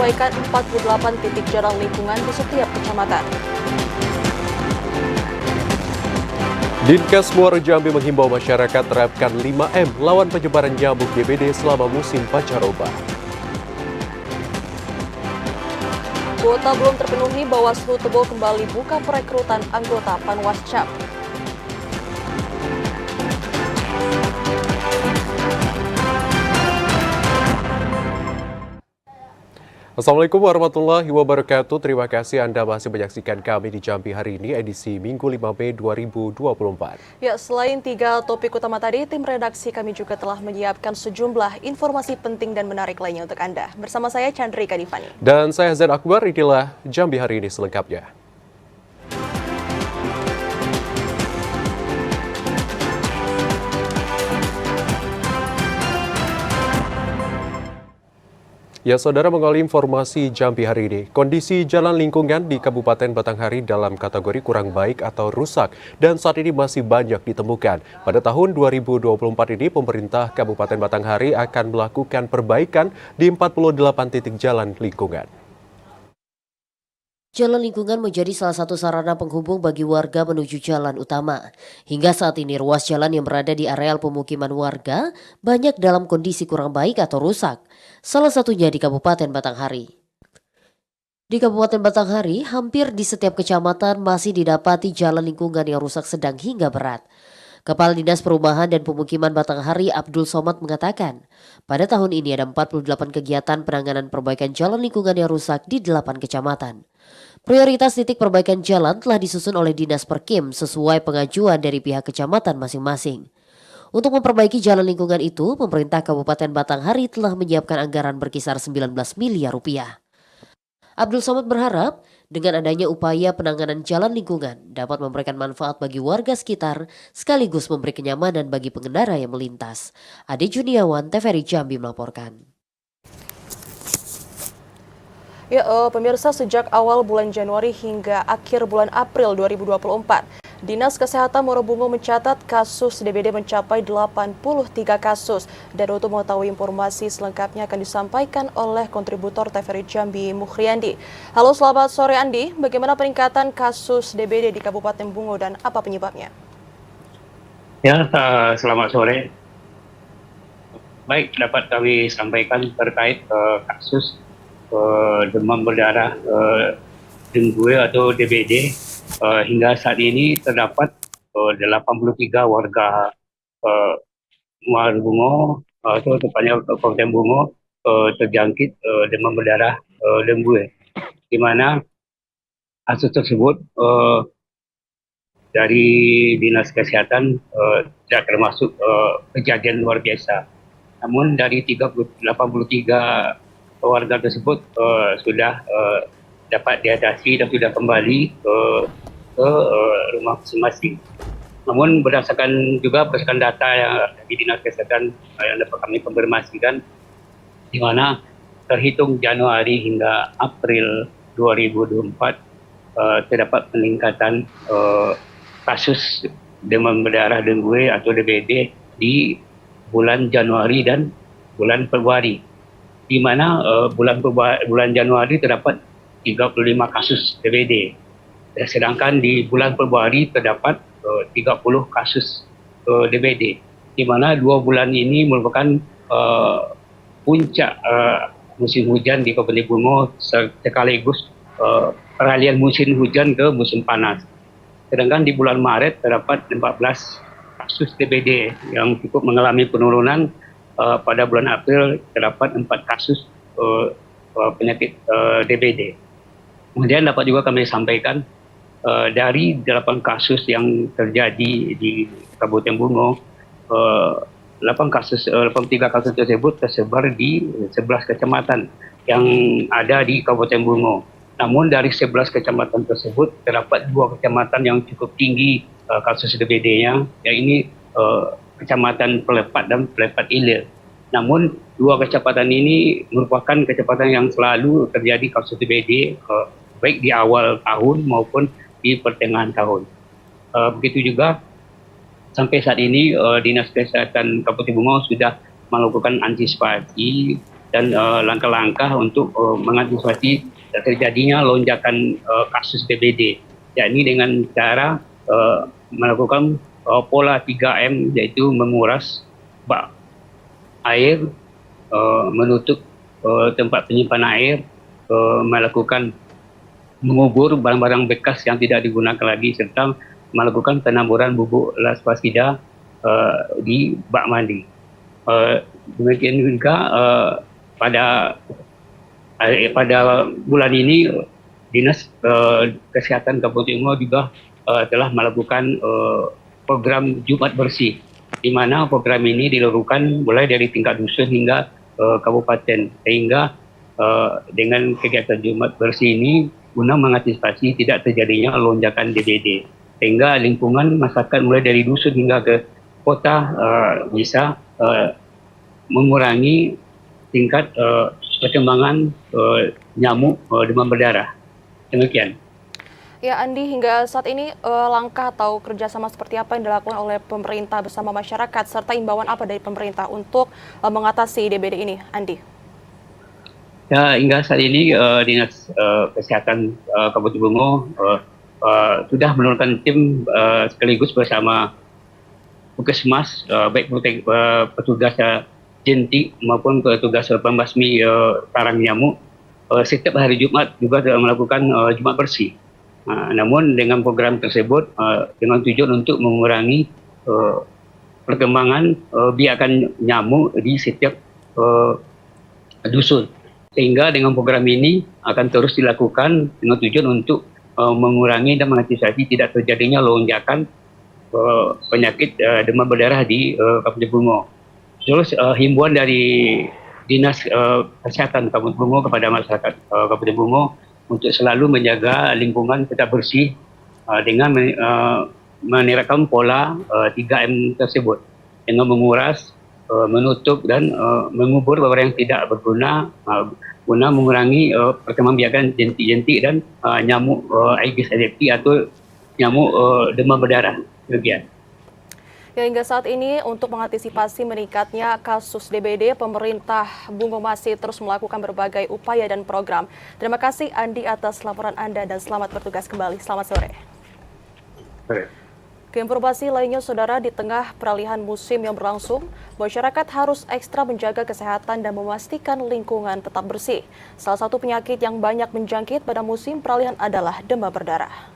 memperbaikan 48 titik jalan lingkungan di setiap kecamatan. Dinkes Muaro Jambi menghimbau masyarakat terapkan 5M lawan penyebaran nyamuk DBD selama musim pancaroba. Kuota belum terpenuhi, Bawaslu Tebo kembali buka perekrutan anggota Panwascam. Assalamualaikum warahmatullahi wabarakatuh. Terima kasih Anda masih menyaksikan kami di Jambi hari ini, edisi Minggu 5 Mei 2024. Ya, selain 3 topik utama tadi, tim redaksi kami juga telah menyiapkan sejumlah informasi penting dan menarik lainnya untuk Anda. Bersama saya Chandrika Divani. Dan saya Zain Akbar, inilah Jambi hari ini selengkapnya. Ya, saudara, mengawali informasi Jambi hari ini, kondisi jalan lingkungan di Kabupaten Batanghari dalam kategori kurang baik atau rusak dan saat ini masih banyak ditemukan. Pada tahun 2024 ini, pemerintah Kabupaten Batanghari akan melakukan perbaikan di 48 titik jalan lingkungan. Jalan lingkungan menjadi salah satu sarana penghubung bagi warga menuju jalan utama. Hingga saat ini ruas jalan yang berada di areal pemukiman warga banyak dalam kondisi kurang baik atau rusak. Salah satunya di Kabupaten Batanghari. Di Kabupaten Batanghari, hampir di setiap kecamatan masih didapati jalan lingkungan yang rusak sedang hingga berat. Kepala Dinas Perumahan dan Pemukiman Batanghari Abdul Somad mengatakan, pada tahun ini ada 48 kegiatan penanganan perbaikan jalan lingkungan yang rusak di 8 kecamatan. Prioritas titik perbaikan jalan telah disusun oleh Dinas Perkim sesuai pengajuan dari pihak kecamatan masing-masing. Untuk memperbaiki jalan lingkungan itu, pemerintah Kabupaten Batanghari telah menyiapkan anggaran berkisar 19 miliar rupiah. Abdul Somad berharap dengan adanya upaya penanganan jalan lingkungan dapat memberikan manfaat bagi warga sekitar sekaligus memberi kenyamanan bagi pengendara yang melintas. Ade Juniawan, TVRI Jambi melaporkan. Ya, pemirsa, sejak awal bulan Januari hingga akhir bulan April 2024, Dinas Kesehatan Muaro Bungo mencatat kasus DBD mencapai 83 kasus. Dan untuk mengetahui informasi selengkapnya akan disampaikan oleh kontributor TVRI Jambi Mukhriandi. Halo, selamat sore Andi. Bagaimana peningkatan kasus DBD di Kabupaten Bungo dan apa penyebabnya? Ya, selamat sore. Baik, dapat kami sampaikan terkait kasus demam berdarah dengue atau DBD. Hingga saat ini terdapat 83 warga Muaro Bungo atau tepatnya Kabupaten Bungo terjangkit demam berdarah dengue, di mana kasus tersebut dari Dinas Kesehatan tidak termasuk kejadian luar biasa. Namun dari 83 warga tersebut sudah dapat diatasi dan sudah kembali ke rumah masing-masing. Namun berdasarkan data yang di Dinas Kesehatan yang dapat kami konfirmasikan, di mana terhitung Januari hingga April 2024 terdapat peningkatan kasus demam berdarah dengue atau DBD di bulan Januari dan bulan Februari, di mana bulan Januari terdapat 35 kasus DBD, sedangkan di bulan Februari terdapat 30 kasus DBD, di mana 2 bulan ini merupakan puncak musim hujan di Kabupaten Bungo sekaligus peralihan musim hujan ke musim panas. Sedangkan di bulan Maret terdapat 14 kasus DBD yang cukup mengalami penurunan. Pada bulan April terdapat 4 kasus penyakit DBD. Kemudian dapat juga kami sampaikan dari 8 kasus yang terjadi di Kabupaten Bungo, 83 kasus tersebut tersebar di 11 kecamatan yang ada di Kabupaten Bungo. Namun dari 11 kecamatan tersebut terdapat 2 kecamatan yang cukup tinggi kasus DBD-nya, yaitu Kecamatan Pelepat dan Pelepat Ilir. Namun 2 kecamatan ini merupakan kecamatan yang selalu terjadi kasus DBD baik di awal tahun maupun di pertengahan tahun. Begitu juga sampai saat ini Dinas Kesehatan Kabupaten Bungo sudah melakukan antisipasi dan langkah-langkah untuk mengantisipasi terjadinya lonjakan kasus DBD, yakni dengan cara melakukan pola 3M, yaitu menguras bak air, menutup tempat penyimpanan air, melakukan mengubur barang-barang bekas yang tidak digunakan lagi, serta melakukan penaburan bubuk lasfasida di bak mandi. Demikian juga pada bulan ini Dinas Kesehatan Kabupaten Bungo juga telah melakukan program Jumat Bersih, di mana program ini dilakukan mulai dari tingkat dusun hingga kabupaten, sehingga dengan kegiatan Jumat Bersih ini guna mengantisipasi tidak terjadinya lonjakan DBD, sehingga lingkungan masyarakat mulai dari dusun hingga ke kota bisa mengurangi tingkat perkembangan nyamuk demam berdarah. Demikian. Ya, Andi, hingga saat ini langkah atau kerjasama seperti apa yang dilakukan oleh pemerintah bersama masyarakat, serta imbauan apa dari pemerintah untuk mengatasi DBD ini, Andi? Ya, hingga saat ini Dinas Kesehatan Kabupaten Bungo sudah menurunkan tim sekaligus bersama Puskesmas, baik petugas jentik maupun petugas pembasmi sarang nyamuk. Setiap hari Jumat juga melakukan Jumat Bersih. Namun dengan program tersebut dengan tujuan untuk mengurangi perkembangan biakan nyamuk di setiap dusun. Sehingga dengan program ini akan terus dilakukan dengan tujuan untuk mengurangi dan mengantisipasi tidak terjadinya lonjakan penyakit demam berdarah di Kabupaten Bungo. Terus himbauan dari Dinas Kesehatan Kabupaten Bungo kepada masyarakat Kabupaten Bungo untuk selalu menjaga lingkungan tetap bersih dengan menerapkan pola 3M tersebut, dengan menguras, menutup dan mengubur barang yang tidak berguna, guna mengurangi perkembangan biakan jentik-jentik dan nyamuk Aedes aegypti atau nyamuk demam berdarah. Demikian. Ya, hingga saat ini untuk mengantisipasi meningkatnya kasus DBD, pemerintah Bungo masih terus melakukan berbagai upaya dan program. Terima kasih Andi atas laporan Anda dan selamat bertugas kembali. Selamat sore. Informasi lainnya, Saudara, di tengah peralihan musim yang berlangsung, masyarakat harus ekstra menjaga kesehatan dan memastikan lingkungan tetap bersih. Salah satu penyakit yang banyak menjangkit pada musim peralihan adalah demam berdarah.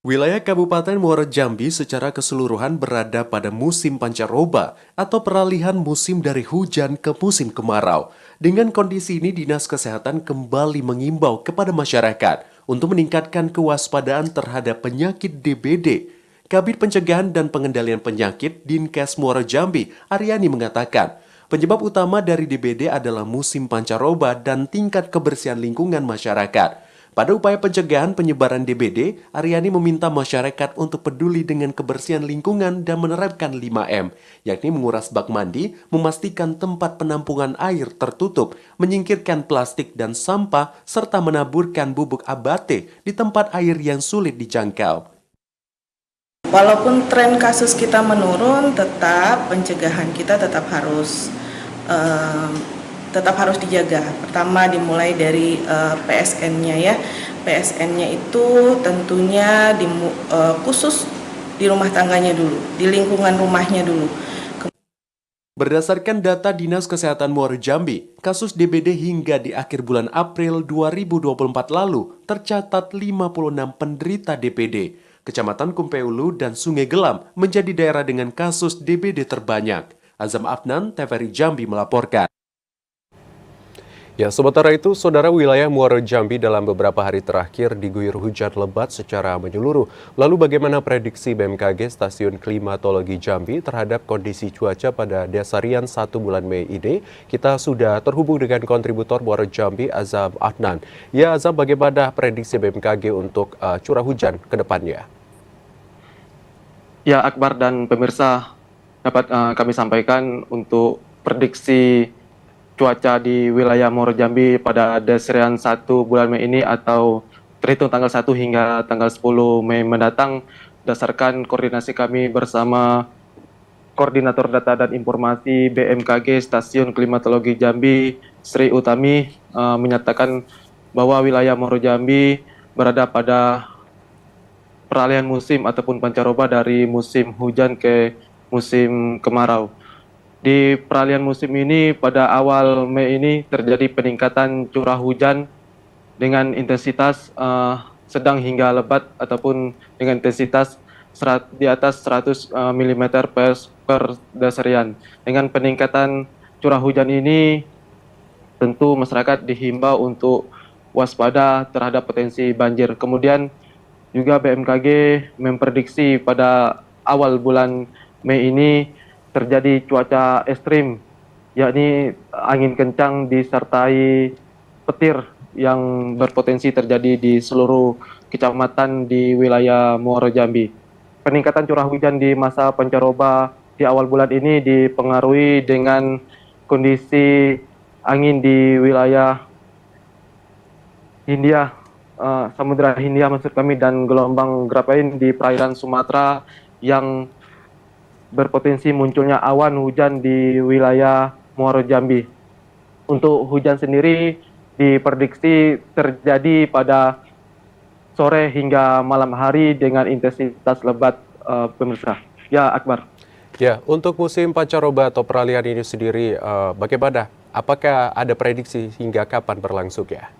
Wilayah Kabupaten Muaro Jambi secara keseluruhan berada pada musim pancaroba atau peralihan musim dari hujan ke musim kemarau. Dengan kondisi ini, Dinas Kesehatan kembali mengimbau kepada masyarakat untuk meningkatkan kewaspadaan terhadap penyakit DBD. Kabid Pencegahan dan Pengendalian Penyakit Dinkes Muaro Jambi, Aryani mengatakan, penyebab utama dari DBD adalah musim pancaroba dan tingkat kebersihan lingkungan masyarakat. Pada upaya pencegahan penyebaran DBD, Aryani meminta masyarakat untuk peduli dengan kebersihan lingkungan dan menerapkan 5M, yakni menguras bak mandi, memastikan tempat penampungan air tertutup, menyingkirkan plastik dan sampah, serta menaburkan bubuk abate di tempat air yang sulit dijangkau. Walaupun tren kasus kita menurun, tetap pencegahan kita tetap harus dijaga. Pertama dimulai dari PSN-nya ya. PSN-nya itu tentunya khusus di rumah tangganya dulu, di lingkungan rumahnya dulu. Berdasarkan data Dinas Kesehatan Muaro Jambi, kasus DBD hingga di akhir bulan April 2024 lalu tercatat 56 penderita DBD. Kecamatan Kumpeulu dan Sungai Gelam menjadi daerah dengan kasus DBD terbanyak. Azam Afnan, TVRI Jambi melaporkan. Ya, sementara itu, Saudara, wilayah Muaro Jambi dalam beberapa hari terakhir diguyur hujan lebat secara menyeluruh. Lalu bagaimana prediksi BMKG Stasiun Klimatologi Jambi terhadap kondisi cuaca pada dasarian 1 bulan Mei ini? Kita sudah terhubung dengan kontributor Muaro Jambi, Azam Adnan. Ya, Azam, bagaimana prediksi BMKG untuk curah hujan ke depannya? Ya, Akbar dan pemirsa, dapat kami sampaikan untuk prediksi cuaca di wilayah Muaro Jambi pada dasarian 1 bulan Mei ini atau terhitung tanggal 1 hingga tanggal 10 Mei mendatang berdasarkan koordinasi kami bersama Koordinator Data dan Informasi BMKG Stasiun Klimatologi Jambi, Sri Utami, menyatakan bahwa wilayah Muaro Jambi berada pada peralihan musim ataupun pancaroba dari musim hujan ke musim kemarau. Di peralihan musim ini pada awal Mei ini terjadi peningkatan curah hujan dengan intensitas sedang hingga lebat ataupun dengan intensitas di atas 100 mm per deserian. Dengan peningkatan curah hujan ini, tentu masyarakat dihimbau untuk waspada terhadap potensi banjir. Kemudian juga BMKG memprediksi pada awal bulan Mei ini terjadi cuaca ekstrim, yakni angin kencang disertai petir yang berpotensi terjadi di seluruh kecamatan di wilayah Muaro Jambi. Peningkatan curah hujan di masa pancaroba di awal bulan ini dipengaruhi dengan kondisi angin di wilayah Hindia, Samudra Hindia maksud kami, dan gelombang gerapain di perairan Sumatera yang berpotensi munculnya awan hujan di wilayah Muaro Jambi. Untuk hujan sendiri diprediksi terjadi pada sore hingga malam hari dengan intensitas lebat, pemirsa. Ya, Akbar. Ya, untuk musim pancaroba atau peralihan ini sendiri, bagaimana? Apakah ada prediksi hingga kapan berlangsung ya?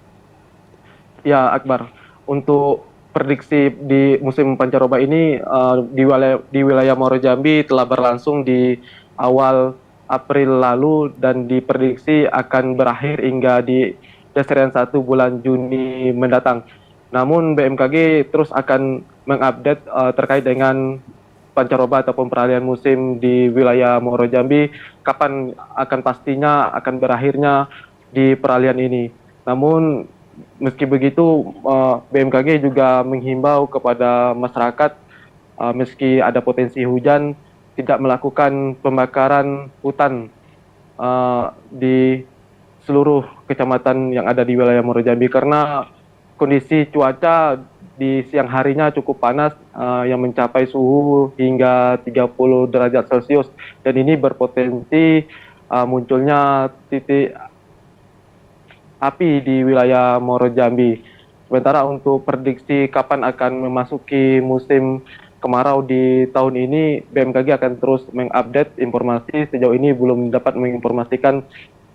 Ya, Akbar. Untuk prediksi di musim pancaroba ini di wilayah Muaro Jambi telah berlangsung di awal April lalu dan diprediksi akan berakhir hingga di deserian 1 bulan Juni mendatang. Namun BMKG terus akan mengupdate terkait dengan pancaroba ataupun peralihan musim di wilayah Muaro Jambi, kapan akan pastinya akan berakhirnya di peralihan ini. Namun meski begitu, BMKG juga menghimbau kepada masyarakat meski ada potensi hujan tidak melakukan pembakaran hutan di seluruh kecamatan yang ada di wilayah Muaro Jambi karena kondisi cuaca di siang harinya cukup panas yang mencapai suhu hingga 30 derajat Celcius dan ini berpotensi munculnya titik api di wilayah Muaro Jambi. Sementara untuk prediksi kapan akan memasuki musim kemarau di tahun ini, BMKG akan terus mengupdate informasi. Sejauh ini belum dapat menginformasikan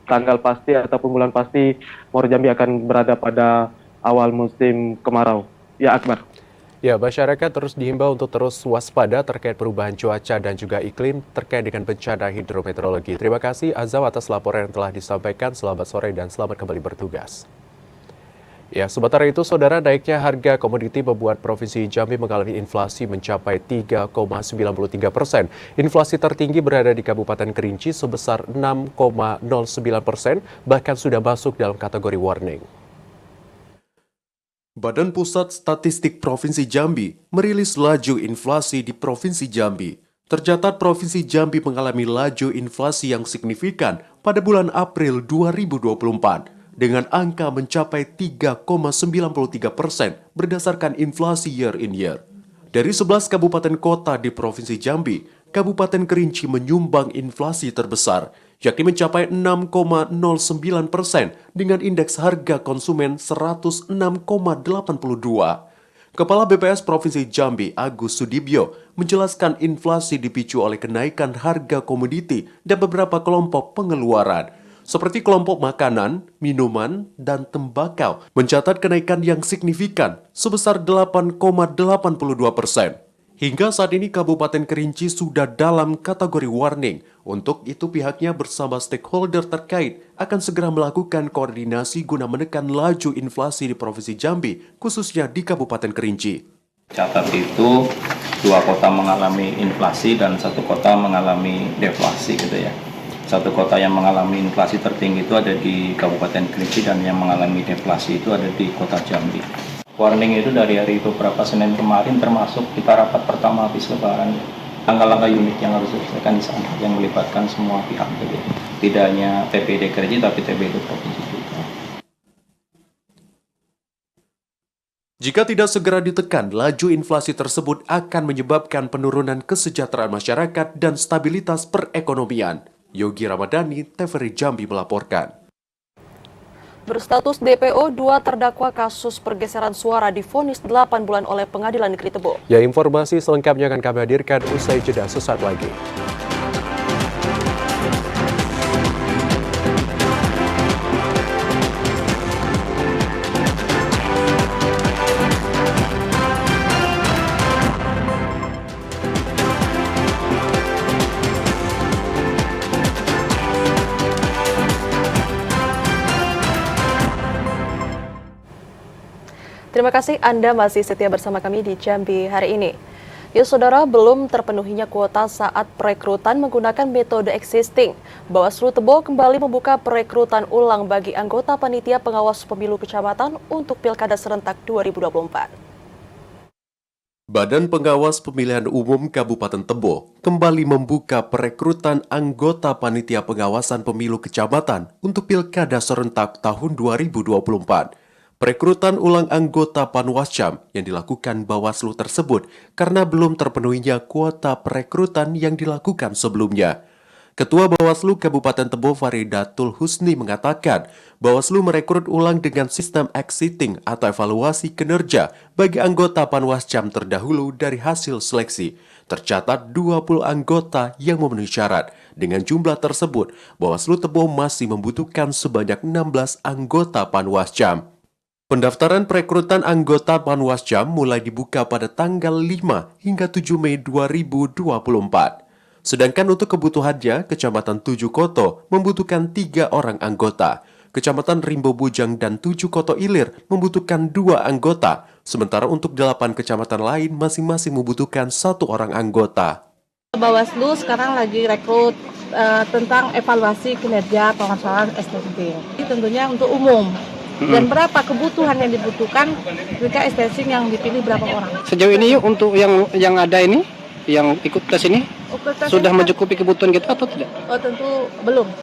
tanggal pasti ataupun bulan pasti Muaro Jambi akan berada pada awal musim kemarau. Ya, Akbar. Ya, masyarakat terus dihimbau untuk terus waspada terkait perubahan cuaca dan juga iklim terkait dengan bencana hidrometeorologi. Terima kasih Azam atas laporan yang telah disampaikan. Selamat sore dan selamat kembali bertugas. Ya, sementara itu, saudara, naiknya harga komoditi membuat Provinsi Jambi mengalami inflasi mencapai 3,93%. Inflasi tertinggi berada di Kabupaten Kerinci sebesar 6,09%, bahkan sudah masuk dalam kategori warning. Badan Pusat Statistik Provinsi Jambi merilis laju inflasi di Provinsi Jambi. Tercatat Provinsi Jambi mengalami laju inflasi yang signifikan pada bulan April 2024 dengan angka mencapai 3,93% berdasarkan inflasi year in year. Dari 11 kabupaten kota di Provinsi Jambi, Kabupaten Kerinci menyumbang inflasi terbesar, yakni mencapai 6,09% dengan indeks harga konsumen 106,82. Kepala BPS Provinsi Jambi, Agus Sudibyo, menjelaskan inflasi dipicu oleh kenaikan harga komoditi dan beberapa kelompok pengeluaran, seperti kelompok makanan, minuman, dan tembakau, mencatat kenaikan yang signifikan sebesar 8,82%. Hingga saat ini Kabupaten Kerinci sudah dalam kategori warning. Untuk itu pihaknya bersama stakeholder terkait akan segera melakukan koordinasi guna menekan laju inflasi di Provinsi Jambi, khususnya di Kabupaten Kerinci. Catat itu 2 kota mengalami inflasi dan 1 kota mengalami deflasi gitu ya. 1 kota yang mengalami inflasi tertinggi itu ada di Kabupaten Kerinci dan yang mengalami deflasi itu ada di Kota Jambi. Warning itu dari hari beberapa Senin kemarin termasuk kita rapat pertama habis Lebaran. Langkah-langkah unik yang harus diselesaikan di sana yang melibatkan semua pihak gitu. Tidak hanya TPD Kerinci tapi TPD Provinsi juga. Jika tidak segera ditekan, laju inflasi tersebut akan menyebabkan penurunan kesejahteraan masyarakat dan stabilitas perekonomian. Yogi Ramadhani, TVRI Jambi melaporkan. Berstatus DPO, 2 terdakwa kasus pergeseran suara divonis 8 bulan oleh Pengadilan Negeri Tebo. Ya, informasi selengkapnya akan kami hadirkan usai jeda sesaat lagi. Terima kasih Anda masih setia bersama kami di Jambi hari ini. Ya saudara, belum terpenuhinya kuota saat perekrutan menggunakan metode existing. Bawaslu Tebo kembali membuka perekrutan ulang bagi anggota panitia pengawas pemilu kecamatan untuk Pilkada serentak 2024. Badan Pengawas Pemilihan Umum Kabupaten Tebo kembali membuka perekrutan anggota panitia pengawasan pemilu kecamatan untuk Pilkada serentak tahun 2024. Perekrutan ulang anggota Panwascam yang dilakukan Bawaslu tersebut karena belum terpenuhinya kuota perekrutan yang dilakukan sebelumnya. Ketua Bawaslu Kabupaten Tebo Faridatul Husni mengatakan Bawaslu merekrut ulang dengan sistem exiting atau evaluasi kinerja bagi anggota Panwascam terdahulu dari hasil seleksi. Tercatat 20 anggota yang memenuhi syarat. Dengan jumlah tersebut, Bawaslu Tebo masih membutuhkan sebanyak 16 anggota Panwascam. Pendaftaran perekrutan anggota Panwascam mulai dibuka pada tanggal 5 hingga 7 Mei 2024. Sedangkan untuk kebutuhannya, Kecamatan Tujuh Koto membutuhkan 3 orang anggota. Kecamatan Rimbo Bujang dan Tujuh Koto Ilir membutuhkan 2 anggota. Sementara untuk 8 kecamatan lain masing-masing membutuhkan 1 orang anggota. Bawaslu sekarang lagi rekrut tentang evaluasi kinerja pengawasan STB. Ini tentunya untuk umum. Dan berapa kebutuhan yang dibutuhkan ketika STSing yang dipilih berapa orang. Sejauh ini untuk yang ada ini, yang ikut tes ini, sudah mencukupi kebutuhan kita atau tidak? Oh tentu belum.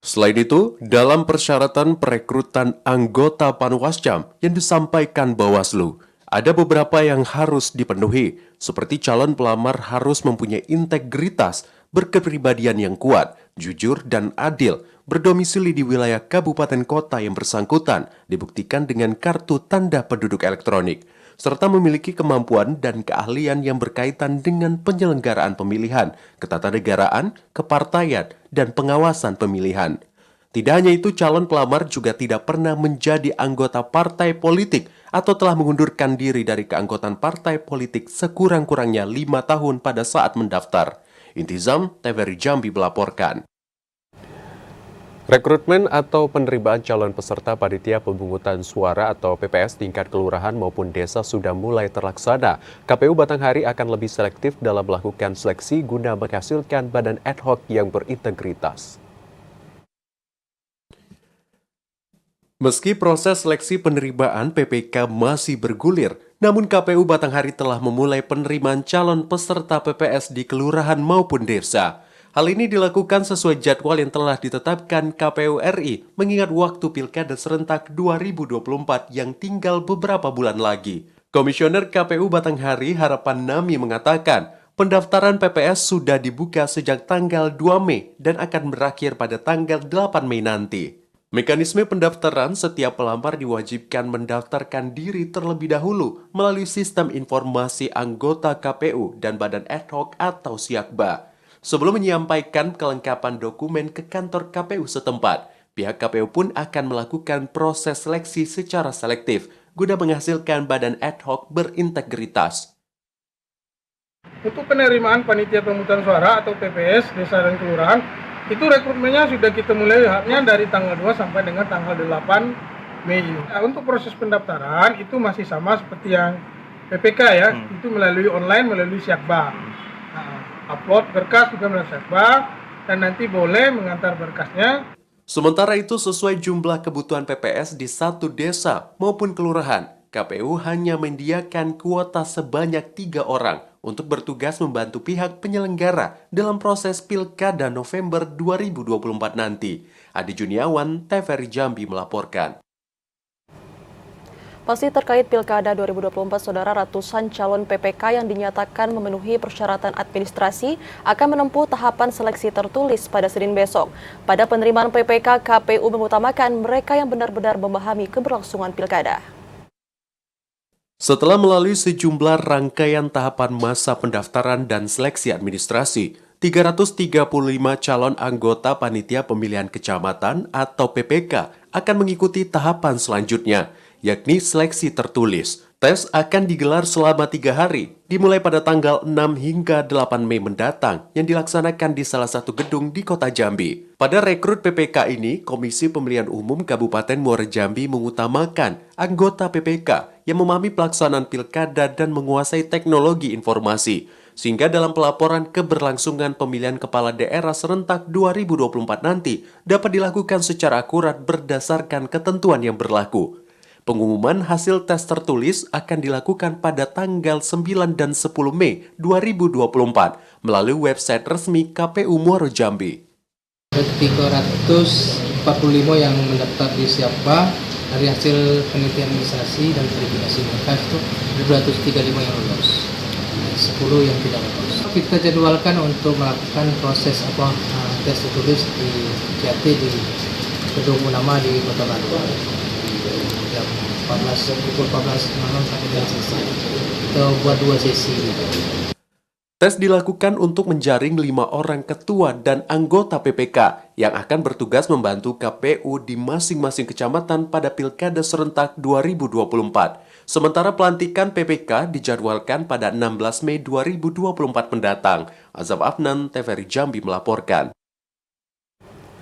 Selain itu, dalam persyaratan perekrutan anggota Panwascam yang disampaikan Bawaslu, ada beberapa yang harus dipenuhi, seperti calon pelamar harus mempunyai integritas, berkepribadian yang kuat, jujur dan adil, berdomisili di wilayah kabupaten kota yang bersangkutan, dibuktikan dengan kartu tanda penduduk elektronik, serta memiliki kemampuan dan keahlian yang berkaitan dengan penyelenggaraan pemilihan, ketatanegaraan, kepartaian, dan pengawasan pemilihan. Tidak hanya itu, calon pelamar juga tidak pernah menjadi anggota partai politik atau telah mengundurkan diri dari keanggotaan partai politik sekurang-kurangnya 5 tahun pada saat mendaftar. Intizam, TVRI Jambi melaporkan. Rekrutmen atau penerimaan calon peserta panitia pemungutan suara atau PPS tingkat kelurahan maupun desa sudah mulai terlaksana. KPU Batanghari akan lebih selektif dalam melakukan seleksi guna menghasilkan badan ad hoc yang berintegritas. Meski proses seleksi penerimaan PPK masih bergulir, namun KPU Batanghari telah memulai penerimaan calon peserta PPS di kelurahan maupun desa. Hal ini dilakukan sesuai jadwal yang telah ditetapkan KPU RI mengingat waktu Pilkada serentak 2024 yang tinggal beberapa bulan lagi. Komisioner KPU Batanghari Harapan Nami mengatakan, pendaftaran PPS sudah dibuka sejak tanggal 2 Mei dan akan berakhir pada tanggal 8 Mei nanti. Mekanisme pendaftaran, setiap pelamar diwajibkan mendaftarkan diri terlebih dahulu melalui sistem informasi anggota KPU dan badan ad hoc atau Siakba. Sebelum menyampaikan kelengkapan dokumen ke kantor KPU setempat, pihak KPU pun akan melakukan proses seleksi secara selektif guna menghasilkan badan ad hoc berintegritas. Untuk penerimaan panitia pemungutan suara atau PPS desa dan kelurahan, itu rekrutmennya sudah kita mulai haknya dari tanggal 2 sampai dengan tanggal 8 Mei ini. Nah, untuk proses pendaftaran itu masih sama seperti yang PPK ya, itu melalui online, melalui Siakba. Upload berkas juga melalui Siakba dan nanti boleh mengantar berkasnya. Sementara itu, sesuai jumlah kebutuhan PPS di satu desa maupun kelurahan, KPU hanya menyediakan kuota sebanyak 3 orang untuk bertugas membantu pihak penyelenggara dalam proses Pilkada November 2024 nanti. Adi Juniawan, TVRI Jambi melaporkan. Masih terkait Pilkada 2024, saudara, ratusan calon PPK yang dinyatakan memenuhi persyaratan administrasi akan menempuh tahapan seleksi tertulis pada Senin besok. Pada penerimaan PPK, KPU mengutamakan mereka yang benar-benar memahami keberlangsungan Pilkada. Setelah melalui sejumlah rangkaian tahapan masa pendaftaran dan seleksi administrasi, 335 calon anggota Panitia Pemilihan Kecamatan atau PPK akan mengikuti tahapan selanjutnya, yakni seleksi tertulis. Tes akan digelar selama 3 hari, dimulai pada tanggal 6 hingga 8 Mei mendatang, yang dilaksanakan di salah satu gedung di Kota Jambi. Pada rekrut PPK ini, Komisi Pemilihan Umum Kabupaten Muara Jambi mengutamakan anggota PPK yang memahami pelaksanaan pilkada dan menguasai teknologi informasi, sehingga dalam pelaporan keberlangsungan pemilihan kepala daerah serentak 2024 nanti dapat dilakukan secara akurat berdasarkan ketentuan yang berlaku. Pengumuman hasil tes tertulis akan dilakukan pada tanggal 9 dan 10 Mei 2024 melalui website resmi KPU Muara Jambi. 345 yang mendaftar di Siapa dari hasil penelitian administrasi dan verifikasi mereka itu 235 yang lolos, 10 yang tidak lolos. Kita jadwalkan untuk melakukan proses tes tertulis di Jati di Gedung Unama di Kota Bandung. Jam 14, pukul 14 malam sampai jam selesai. Kita buat 2 sesi. Tes dilakukan untuk menjaring 5 orang ketua dan anggota PPK yang akan bertugas membantu KPU di masing-masing kecamatan pada Pilkada serentak 2024. Sementara pelantikan PPK dijadwalkan pada 16 Mei 2024 mendatang. Azam Afnan, TVRI Jambi melaporkan.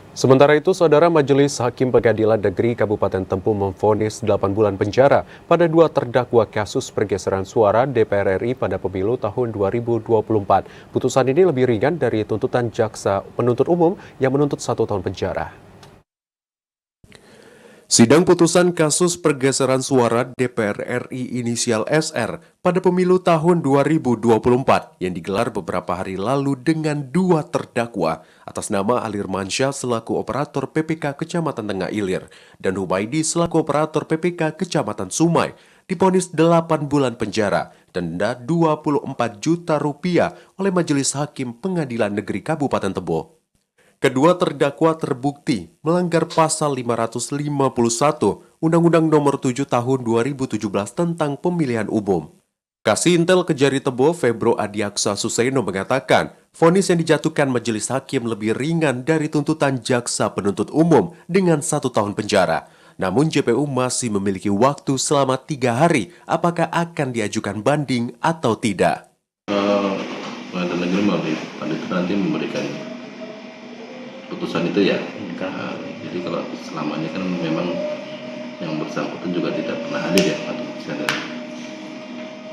Sementara itu, Saudara, Majelis Hakim Pengadilan Negeri Kabupaten Tempuh memvonis 8 bulan penjara pada 2 terdakwa kasus pergeseran suara DPR RI pada pemilu tahun 2024. Putusan ini lebih ringan dari tuntutan jaksa penuntut umum yang menuntut 1 tahun penjara. Sidang putusan kasus pergeseran suara DPR RI inisial SR pada pemilu tahun 2024 yang digelar beberapa hari lalu dengan 2 terdakwa atas nama Alir Mansyah selaku operator PPK Kecamatan Tengah Ilir dan Humaydi selaku operator PPK Kecamatan Sumai divonis 8 bulan penjara dan denda 24 juta rupiah oleh Majelis Hakim Pengadilan Negeri Kabupaten Tebo. Kedua terdakwa terbukti melanggar pasal 551 Undang-Undang Nomor 7 Tahun 2017 tentang Pemilihan Umum. Kasih Intel Kejari Tebo Febro Adiaksa Suseno mengatakan, vonis yang dijatuhkan Majelis Hakim lebih ringan dari tuntutan jaksa penuntut umum dengan 1 tahun penjara. Namun JPU masih memiliki waktu selama 3 hari apakah akan diajukan banding atau tidak. Pengadilan Negeri melalui panitia nanti memberikan putusan itu ya. Jadi kalau selama ini kan memang yang bersangkutan juga tidak pernah hadir ya pada putusan.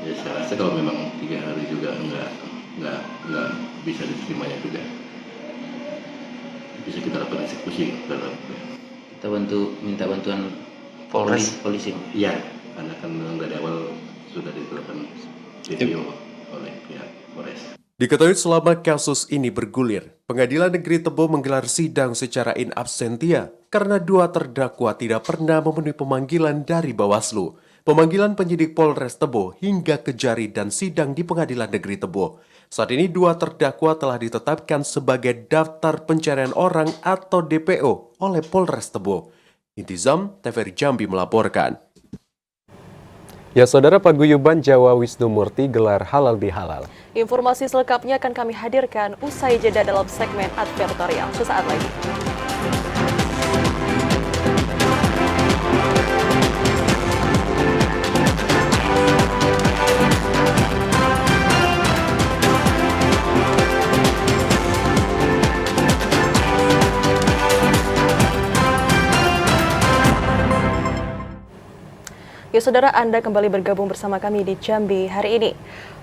Ya saya rasa kalau memang 3 hari juga nggak bisa diterimanya juga. Bisa kita lakukan eksekusi. Kita minta bantuan polisi. Iya, karena kan dari awal sudah dilakukan review oleh pihak Polres. Diketahui selama kasus ini bergulir, Pengadilan Negeri Tebo menggelar sidang secara in absentia karena 2 terdakwa tidak pernah memenuhi pemanggilan dari Bawaslu, pemanggilan penyidik Polres Tebo hingga Kejari dan sidang di Pengadilan Negeri Tebo. Saat ini 2 terdakwa telah ditetapkan sebagai daftar pencarian orang atau DPO oleh Polres Tebo. Intizam, TVRI Jambi melaporkan. Ya, Saudara, Paguyuban Jawa Wisnu Murti gelar halal bihalal. Informasi selengkapnya akan kami hadirkan usai jeda dalam segmen advertorial sesaat lagi. Ya, Saudara, Anda kembali bergabung bersama kami di Jambi hari ini.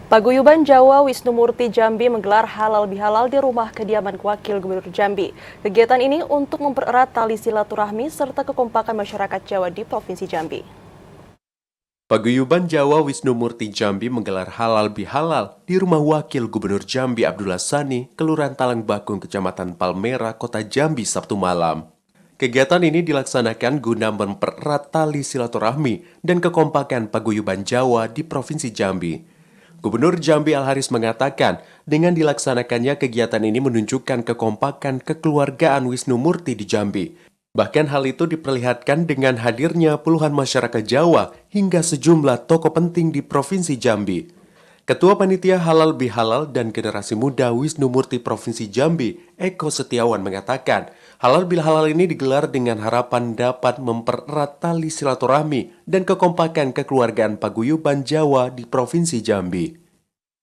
Paguyuban Jawa Wisnu Murti Jambi menggelar halal bihalal di rumah kediaman Wakil Gubernur Jambi. Kegiatan ini untuk mempererat tali silaturahmi serta kekompakan masyarakat Jawa di Provinsi Jambi. Paguyuban Jawa Wisnu Murti Jambi menggelar halal bihalal di rumah Wakil Gubernur Jambi Abdullah Sani, Kelurahan Talang Bakung, Kecamatan Palmera, Kota Jambi, Sabtu malam. Kegiatan ini dilaksanakan guna mempererat tali silaturahmi dan kekompakan paguyuban Jawa di Provinsi Jambi. Gubernur Jambi Al-Haris mengatakan, dengan dilaksanakannya kegiatan ini menunjukkan kekompakan kekeluargaan Wisnu Murti di Jambi. Bahkan hal itu diperlihatkan dengan hadirnya puluhan masyarakat Jawa hingga sejumlah tokoh penting di Provinsi Jambi. Ketua Panitia Halal Bihalal dan Generasi Muda Wisnu Murti Provinsi Jambi, Eko Setiawan mengatakan, Halal Bihalal ini digelar dengan harapan dapat mempererat tali silaturahmi dan kekompakan kekeluargaan paguyuban Jawa di Provinsi Jambi.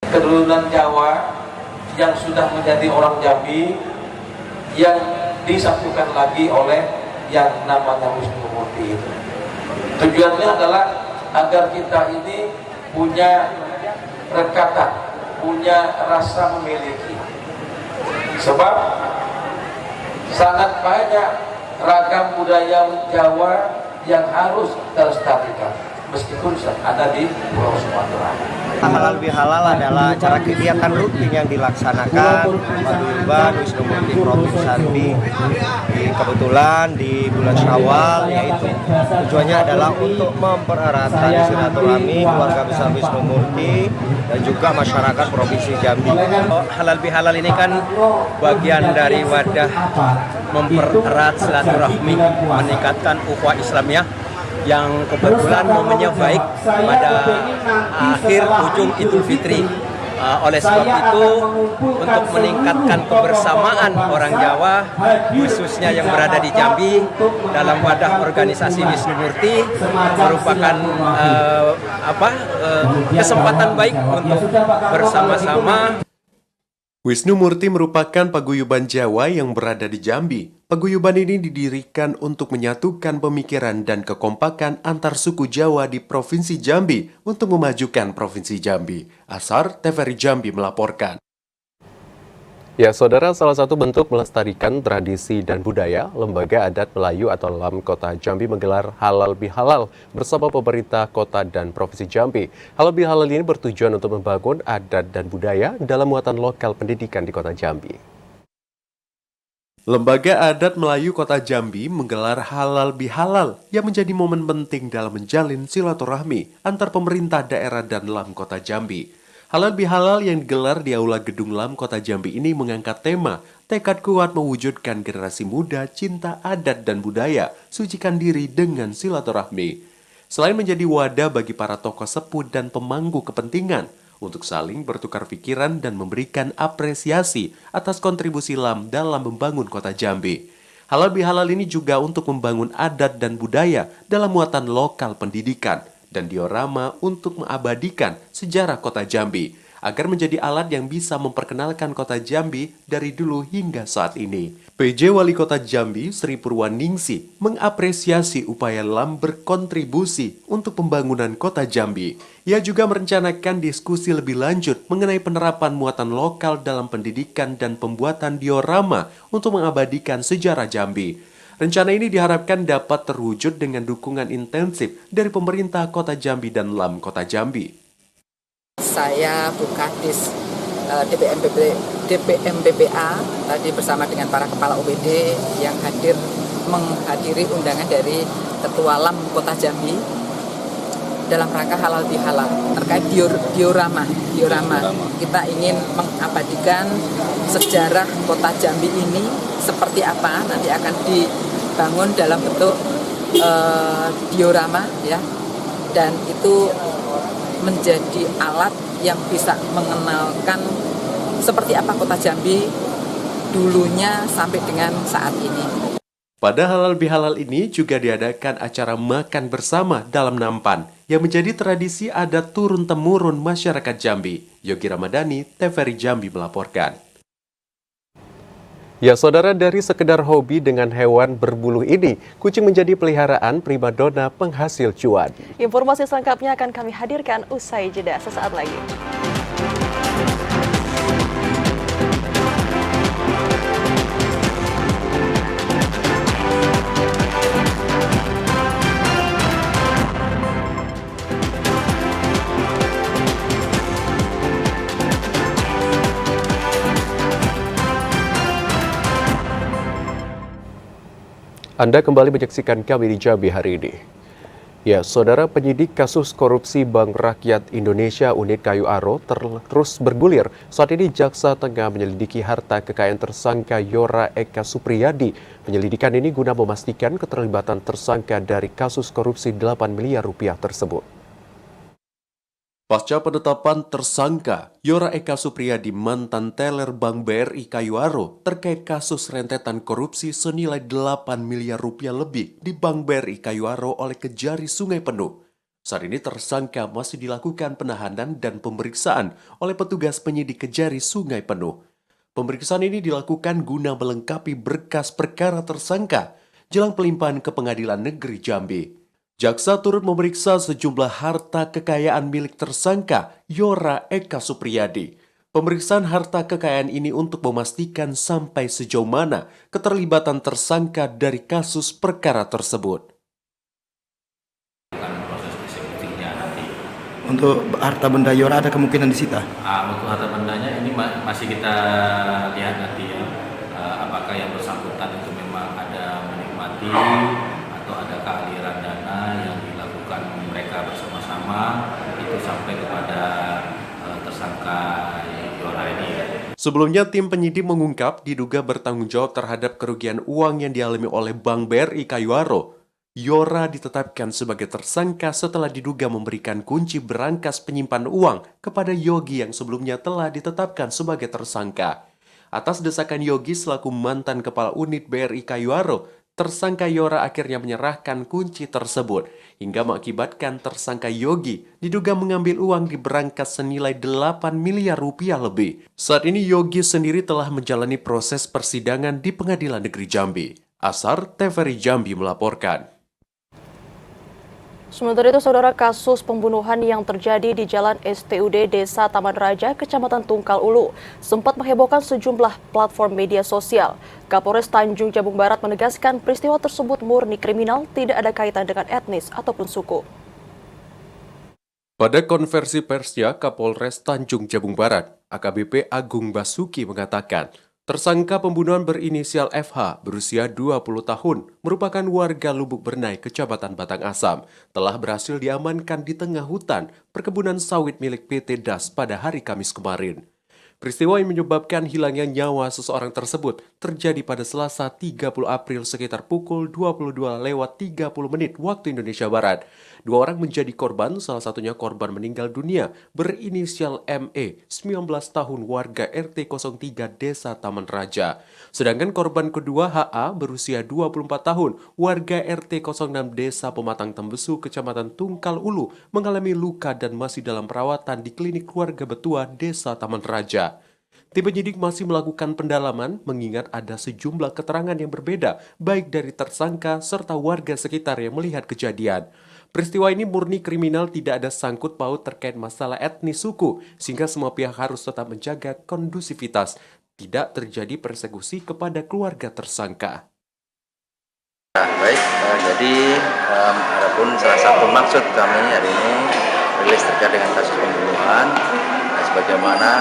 Keturunan Jawa yang sudah menjadi orang Jambi yang disatukan lagi oleh yang namanya Wisnu Murti itu. Tujuannya adalah agar kita ini punya rekatan, punya rasa memiliki. Sebab sangat banyak ragam budaya Jawa yang harus terlestarikan meskipun ada di Pulau Sumatera. Halal Bihalal adalah acara kegiatan rutin yang dilaksanakan paguyuban Wisnu Murti Provinsi Jambi. Kebetulan di bulan Syawal, yaitu tujuannya adalah untuk mempererat tali silaturahmi keluarga besar Wisnu Murti dan juga masyarakat Provinsi Jambi. Halal Bihalal ini kan bagian dari wadah mempererat silaturahmi, meningkatkan ukhuwah Islamiyah yang kebetulan momennya baik pada akhir ujung Idul Fitri. Oleh sebab itu, untuk meningkatkan kebersamaan orang Jawa, khususnya yang berada di Jambi, dalam wadah organisasi Wisnu Murti, merupakan kesempatan baik untuk bersama-sama. Wisnu Murti merupakan paguyuban Jawa yang berada di Jambi. Paguyuban ini didirikan untuk menyatukan pemikiran dan kekompakan antar suku Jawa di Provinsi Jambi untuk memajukan Provinsi Jambi. Asar, TVRI Jambi melaporkan. Ya, saudara, salah satu bentuk melestarikan tradisi dan budaya, Lembaga Adat Melayu atau LAM Kota Jambi menggelar Halal Bihalal bersama pemerintah kota dan Provinsi Jambi. Halal Bihalal ini bertujuan untuk membangun adat dan budaya dalam muatan lokal pendidikan di Kota Jambi. Lembaga Adat Melayu Kota Jambi menggelar Halal Bihalal yang menjadi momen penting dalam menjalin silaturahmi antar pemerintah daerah dan LAM Kota Jambi. Halal Bihalal yang digelar di Aula Gedung LAM Kota Jambi ini mengangkat tema tekad kuat mewujudkan generasi muda cinta adat dan budaya, sucikan diri dengan silaturahmi. Selain menjadi wadah bagi para tokoh sepuh dan pemangku kepentingan untuk saling bertukar pikiran dan memberikan apresiasi atas kontribusi LAM dalam membangun Kota Jambi. Halal Bihalal ini juga untuk membangun adat dan budaya dalam muatan lokal pendidikan dan diorama untuk mengabadikan sejarah Kota Jambi, agar menjadi alat yang bisa memperkenalkan Kota Jambi dari dulu hingga saat ini. PJ Wali Kota Jambi, Sri Purwaningsih, mengapresiasi upaya LAM berkontribusi untuk pembangunan Kota Jambi. Ia juga merencanakan diskusi lebih lanjut mengenai penerapan muatan lokal dalam pendidikan dan pembuatan diorama untuk mengabadikan sejarah Jambi. Rencana ini diharapkan dapat terwujud dengan dukungan intensif dari pemerintah Kota Jambi dan LAM Kota Jambi. Saya Bu Kadis DPMBPA tadi bersama dengan para kepala OPD yang menghadiri undangan dari Ketua LAM Kota Jambi dalam rangka Halal Bihalal terkait diorama. Kita ingin mengabadikan sejarah Kota Jambi ini seperti apa, nanti akan dibangun dalam bentuk diorama ya, dan itu menjadi alat yang bisa mengenalkan seperti apa Kota Jambi dulunya sampai dengan saat ini. Pada Halal Bihalal ini juga diadakan acara makan bersama dalam nampan yang menjadi tradisi adat turun-temurun masyarakat Jambi. Yogi Ramadhani, TVRI Jambi melaporkan. Ya, saudara, dari sekedar hobi dengan hewan berbulu ini, kucing menjadi peliharaan primadona penghasil cuan. Informasi selengkapnya akan kami hadirkan usai jeda sesaat lagi. Anda kembali menyaksikan kami di Jambi hari ini. Ya, saudara, penyidik kasus korupsi Bank Rakyat Indonesia unit Kayu Aro terus bergulir. Saat ini jaksa tengah menyelidiki harta kekayaan tersangka Yora Eka Supriyadi. Penyelidikan ini guna memastikan keterlibatan tersangka dari kasus korupsi 8 miliar rupiah tersebut. Pasca penetapan tersangka, Yora Eka Supriyadi mantan teller Bank BRI Kayu Aro terkait kasus rentetan korupsi senilai 8 miliar rupiah lebih di Bank BRI Kayu Aro oleh Kejari Sungai Penuh. Saat ini tersangka masih dilakukan penahanan dan pemeriksaan oleh petugas penyidik Kejari Sungai Penuh. Pemeriksaan ini dilakukan guna melengkapi berkas perkara tersangka jelang pelimpahan ke Pengadilan Negeri Jambi. Jaksa turut memeriksa sejumlah harta kekayaan milik tersangka Yora Eka Supriyadi. Pemeriksaan harta kekayaan ini untuk memastikan sampai sejauh mana keterlibatan tersangka dari kasus perkara tersebut. Untuk harta benda Yora ada kemungkinan disita? Untuk harta bendanya ini masih kita lihat nanti ya, apakah yang bersangkutan itu memang ada menikmati atau ada kealiran dana yang dilakukan mereka bersama-sama itu sampai kepada tersangka Yora ini ya. Sebelumnya tim penyidik mengungkap diduga bertanggung jawab terhadap kerugian uang yang dialami oleh Bank BRI Kayu Aro. Yora ditetapkan sebagai tersangka setelah diduga memberikan kunci berangkas penyimpan uang kepada Yogi yang sebelumnya telah ditetapkan sebagai tersangka. Atas desakan Yogi selaku mantan kepala unit BRI Kayu Aro, tersangka Yora akhirnya menyerahkan kunci tersebut hingga mengakibatkan tersangka Yogi diduga mengambil uang di berangkas senilai 8 miliar rupiah lebih. Saat ini Yogi sendiri telah menjalani proses persidangan di Pengadilan Negeri Jambi. Asar TVRI Jambi melaporkan. Sementara itu, saudara, kasus pembunuhan yang terjadi di Jalan STUD Desa Taman Raja, Kecamatan Tungkal Ulu, sempat menghebohkan sejumlah platform media sosial. Kapolres Tanjung Jabung Barat menegaskan peristiwa tersebut murni kriminal, tidak ada kaitan dengan etnis ataupun suku. Pada konversi persnya, Kapolres Tanjung Jabung Barat, AKBP Agung Basuki mengatakan, tersangka pembunuhan berinisial FH berusia 20 tahun merupakan warga Lubuk Bernai, Kecamatan Batang Asam, telah berhasil diamankan di tengah hutan perkebunan sawit milik PT DAS pada hari Kamis kemarin. Peristiwa yang menyebabkan hilangnya nyawa seseorang tersebut terjadi pada Selasa 30 April sekitar pukul 22:30 waktu Indonesia Barat. Dua orang menjadi korban, salah satunya korban meninggal dunia berinisial ME, 19 tahun warga RT 03 Desa Taman Raja. Sedangkan korban kedua HA berusia 24 tahun warga RT 06 Desa Pematang Tembesu, Kecamatan Tungkal Ulu mengalami luka dan masih dalam perawatan di klinik keluarga Betua Desa Taman Raja. Tim penyidik masih melakukan pendalaman mengingat ada sejumlah keterangan yang berbeda baik dari tersangka serta warga sekitar yang melihat kejadian. Peristiwa ini murni kriminal, tidak ada sangkut paut terkait masalah etnis suku, sehingga semua pihak harus tetap menjaga kondusivitas, tidak terjadi persekusi kepada keluarga tersangka. Baik, jadi adapun salah satu maksud kami hari ini rilis terkait dengan kasus pembunuhan, sebagaimana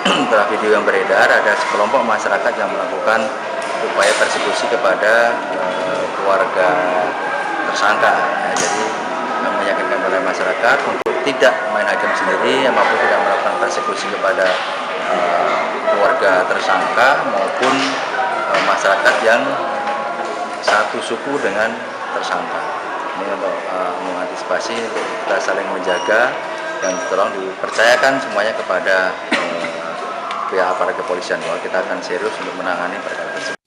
telah video yang beredar ada sekelompok masyarakat yang melakukan upaya persekusi kepada keluarga tersangka. Jadi kami meyakinkan kepada masyarakat untuk tidak main hakim sendiri, maupun tidak melakukan persekusi kepada keluarga tersangka maupun masyarakat yang satu suku dengan tersangka. Ini untuk mengantisipasi, untuk kita saling menjaga dan tolong dipercayakan semuanya kepada pihak aparat kepolisian bahwa kita akan serius untuk menangani perkara tersebut.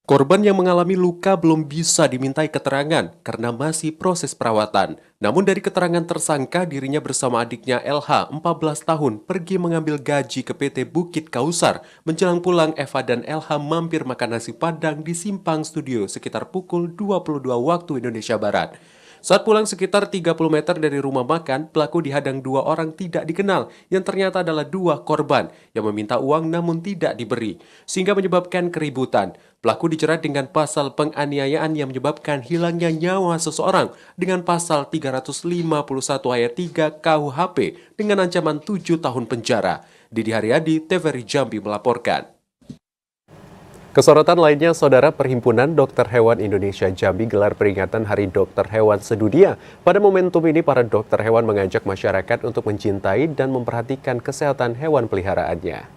Korban yang mengalami luka belum bisa dimintai keterangan karena masih proses perawatan. Namun dari keterangan tersangka, dirinya bersama adiknya LH, 14 tahun, pergi mengambil gaji ke PT Bukit Kausar. Menjelang pulang, Eva dan LH mampir makan nasi Padang di Simpang Studio sekitar pukul 22 waktu Indonesia Barat. Saat pulang sekitar 30 meter dari rumah makan, pelaku dihadang dua orang tidak dikenal yang ternyata adalah dua korban yang meminta uang namun tidak diberi, sehingga menyebabkan keributan. Pelaku dijerat dengan pasal penganiayaan yang menyebabkan hilangnya nyawa seseorang dengan pasal 351 ayat 3 KUHP dengan ancaman 7 tahun penjara. Didi Haryadi, TVRI Jambi melaporkan. Kesorotan lainnya, Saudara, Perhimpunan Dokter Hewan Indonesia Jambi gelar peringatan Hari Dokter Hewan Sedunia. Pada momentum ini, para dokter hewan mengajak masyarakat untuk mencintai dan memperhatikan kesehatan hewan peliharaannya.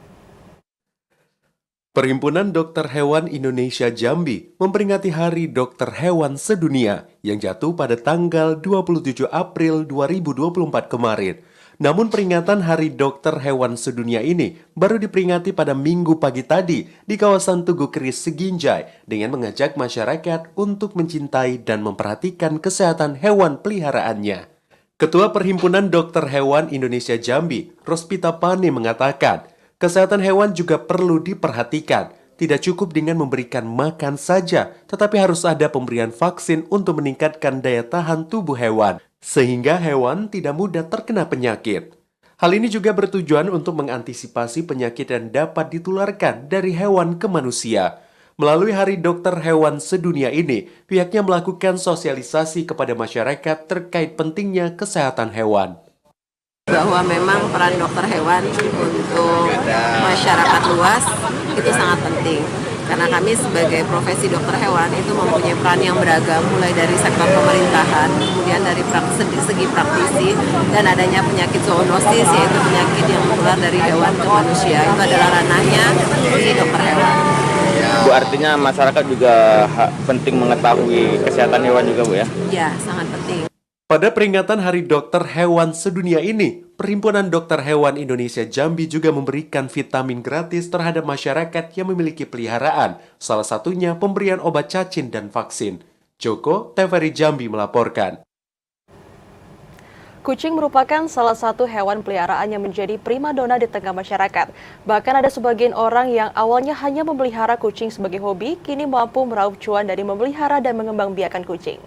Perhimpunan Dokter Hewan Indonesia Jambi memperingati Hari Dokter Hewan Sedunia yang jatuh pada tanggal 27 April 2024 kemarin. Namun peringatan Hari Dokter Hewan Sedunia ini baru diperingati pada Minggu pagi tadi di kawasan Tugu Keris Seginjai dengan mengajak masyarakat untuk mencintai dan memperhatikan kesehatan hewan peliharaannya. Ketua Perhimpunan Dokter Hewan Indonesia Jambi, Rospita Pane mengatakan, kesehatan hewan juga perlu diperhatikan. Tidak cukup dengan memberikan makan saja, tetapi harus ada pemberian vaksin untuk meningkatkan daya tahan tubuh hewan, sehingga hewan tidak mudah terkena penyakit. Hal ini juga bertujuan untuk mengantisipasi penyakit yang dapat ditularkan dari hewan ke manusia. Melalui Hari Dokter Hewan Sedunia ini, pihaknya melakukan sosialisasi kepada masyarakat terkait pentingnya kesehatan hewan. Bahwa memang peran dokter hewan untuk masyarakat luas itu sangat penting. Karena kami sebagai profesi dokter hewan itu mempunyai peran yang beragam, mulai dari sektor pemerintahan, kemudian dari segi praktisi, dan adanya penyakit zoonosis, yaitu penyakit yang menular dari hewan ke manusia. Itu adalah ranahnya di dokter hewan. Bu, artinya masyarakat juga penting mengetahui kesehatan hewan juga, Bu, ya? Ya, sangat penting. Pada peringatan Hari Dokter Hewan Sedunia ini, Perhimpunan Dokter Hewan Indonesia Jambi juga memberikan vitamin gratis terhadap masyarakat yang memiliki peliharaan, salah satunya pemberian obat cacing dan vaksin. Joko, TVRI Jambi melaporkan. Kucing merupakan salah satu hewan peliharaan yang menjadi primadona di tengah masyarakat. Bahkan ada sebagian orang yang awalnya hanya memelihara kucing sebagai hobi, kini mampu meraup cuan dari memelihara dan mengembangbiakan kucing.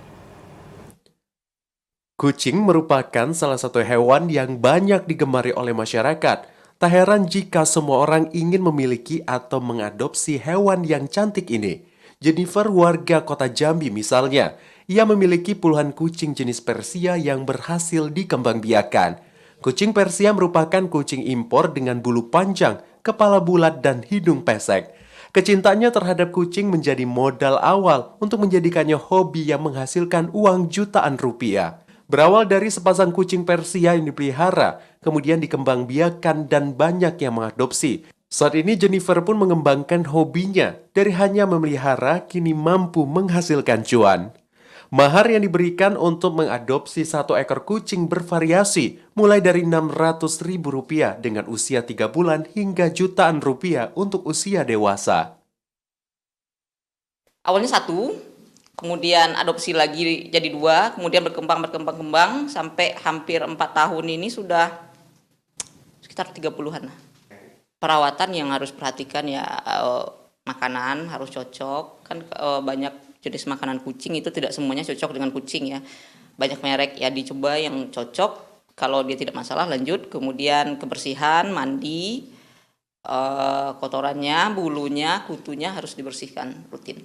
Kucing merupakan salah satu hewan yang banyak digemari oleh masyarakat. Tak heran jika semua orang ingin memiliki atau mengadopsi hewan yang cantik ini. Jennifer, warga kota Jambi misalnya, ia memiliki puluhan kucing jenis Persia yang berhasil dikembangbiakan. Kucing Persia merupakan kucing impor dengan bulu panjang, kepala bulat, dan hidung pesek. Kecintaannya terhadap kucing menjadi modal awal untuk menjadikannya hobi yang menghasilkan uang jutaan rupiah. Berawal dari sepasang kucing Persia yang dipelihara, kemudian dikembangbiakan dan banyak yang mengadopsi. Saat ini Jennifer pun mengembangkan hobinya, dari hanya memelihara kini mampu menghasilkan cuan. Mahar yang diberikan untuk mengadopsi satu ekor kucing bervariasi, mulai dari Rp600.000 dengan usia 3 bulan hingga jutaan rupiah untuk usia dewasa. Awalnya 1, kemudian adopsi lagi jadi 2, kemudian berkembang sampai hampir 4 tahun ini sudah sekitar 30-an. Perawatan yang harus perhatikan ya, makanan harus cocok, kan banyak jenis makanan kucing itu tidak semuanya cocok dengan kucing ya. Banyak merek ya, dicoba yang cocok, kalau dia tidak masalah lanjut. Kemudian kebersihan, mandi, kotorannya, bulunya, kutunya harus dibersihkan rutin.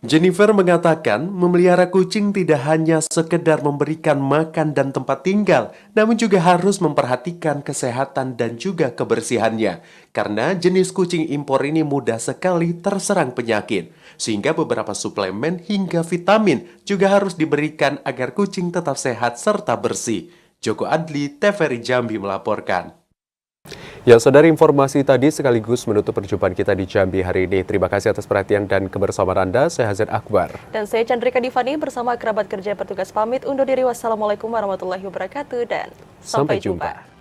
Jennifer mengatakan memelihara kucing tidak hanya sekedar memberikan makan dan tempat tinggal, namun juga harus memperhatikan kesehatan dan juga kebersihannya. Karena jenis kucing impor ini mudah sekali terserang penyakit, sehingga beberapa suplemen hingga vitamin juga harus diberikan agar kucing tetap sehat serta bersih. Joko Adli, TVRI Jambi melaporkan. Ya, saudara, informasi tadi sekaligus menutup perjumpaan kita di Jambi hari ini. Terima kasih atas perhatian dan kebersamaan Anda. Saya Hazet Akbar. Dan saya Chandrika Divani bersama kerabat kerja petugas pamit undur diri. Wassalamualaikum warahmatullahi wabarakatuh dan sampai jumpa.